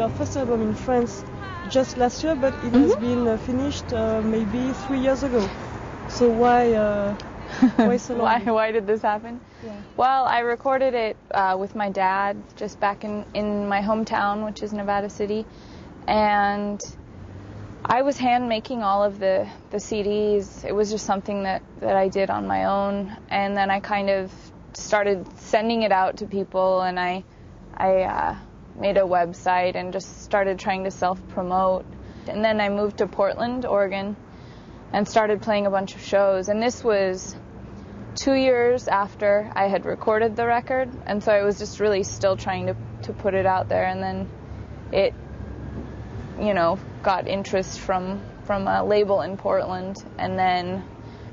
your first album in France just last year, but it has been finished maybe 3 years ago. So why so long? Why did this happen? Yeah. Well, I recorded it with my dad just back in my hometown, which is Nevada City, and I was hand making all of the CDs. It was just something that I did on my own, and then I kind of started sending it out to people, and I made a website and just started trying to self-promote. And then I moved to Portland, Oregon, and started playing a bunch of shows. And this was 2 years after I had recorded the record, and so I was just really still trying to put it out there. And then it, got interest from a label in Portland, and then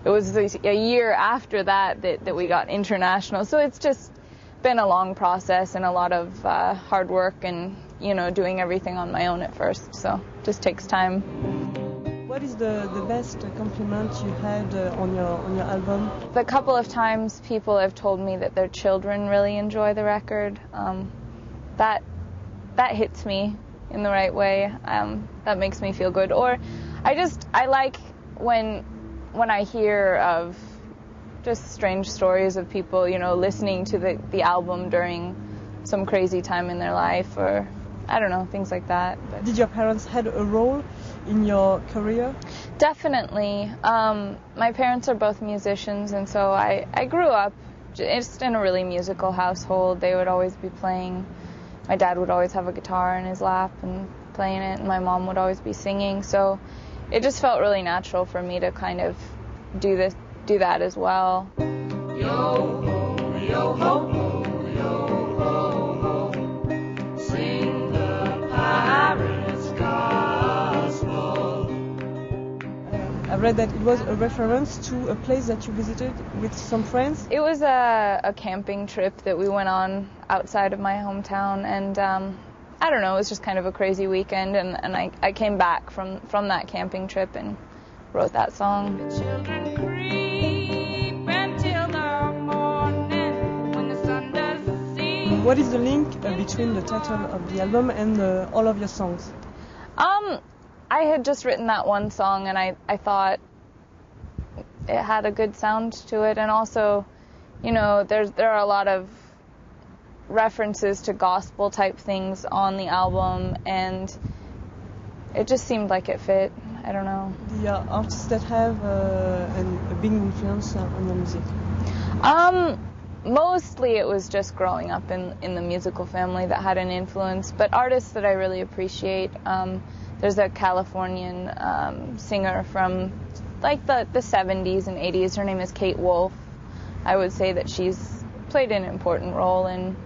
it was a year after that we got international. So it's just been a long process and a lot of hard work and, doing everything on my own at first. So it just takes time. What is the best compliment you had on your album? The couple of times people have told me that their children really enjoy the record, that hits me in the right way. That makes me feel good. Or I like when I hear of just strange stories of people, listening to the album during some crazy time in their life, or I don't know, things like that. But did your parents had a role in your career? Definitely. My parents are both musicians, and so I grew up just in a really musical household. They would always be playing. My dad would always have a guitar in his lap and playing it, and my mom would always be singing. So it just felt really natural for me to kind of do that as well. Yo ho, yo ho, yo ho, ho. Sing the pirate's gospel. I read that it was a reference to a place that you visited with some friends. It was a camping trip that we went on outside of my hometown, and I don't know, it was just kind of a crazy weekend, and I came back from that camping trip and wrote that song. The children creep until the morning when the sun does see. What is the link between the title of the album and all of your songs? I had just written that one song, and I thought it had a good sound to it, and also, there are a lot of references to gospel type things on the album, and it just seemed like it fit. I don't know. The artists that have a big influence on your music? Mostly it was just growing up in the musical family that had an influence, but artists that I really appreciate, there's a Californian singer from like the 70s and 80s. Her name is Kate Wolf. I would say that she's played an important role, and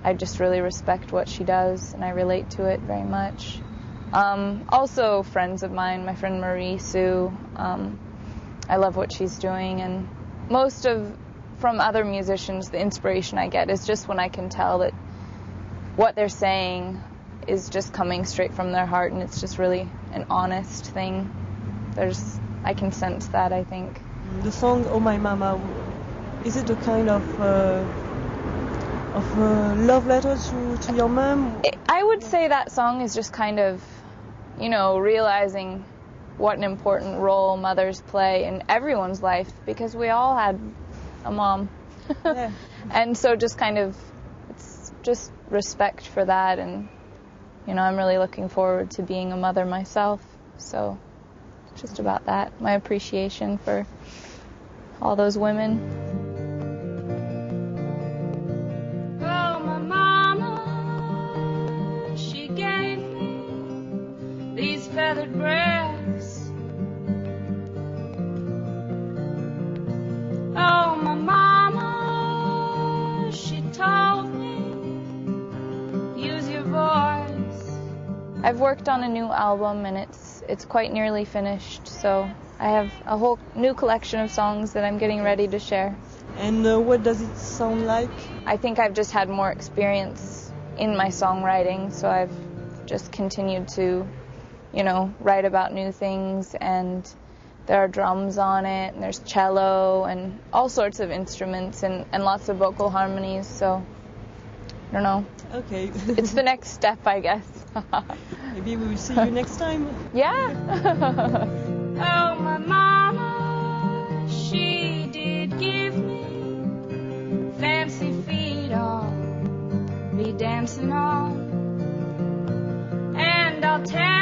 I just really respect what she does, and I relate to it very much. Also friends of mine, my friend Marie Sue, I love what she's doing, and from other musicians, the inspiration I get is just when I can tell that what they're saying is just coming straight from their heart, and it's just really an honest thing. I can sense that, I think. The song "Oh My Mama," is it a kind of love letter to your mom? I would say that song is just kind of, realizing what an important role mothers play in everyone's life, because we all had a mom. Yeah. And so just kind of, it's just respect for that, and I'm really looking forward to being a mother myself, so just about that, my appreciation for all those women. Oh, my mama, she gave me these feathered breasts. Oh, my mama, she told me, use your voice. I've worked on a new album, and it's quite nearly finished, so I have a whole new collection of songs that I'm getting ready to share. And what does it sound like? I think I've just had more experience in my songwriting, so I've just continued to, write about new things, and there are drums on it, and there's cello, and all sorts of instruments, and lots of vocal harmonies, so I don't know. Okay. It's the next step, I guess. Maybe we will see you next time. Yeah. Oh, my mama, she did give me fancy feet I'll be dancing on. And I'll tell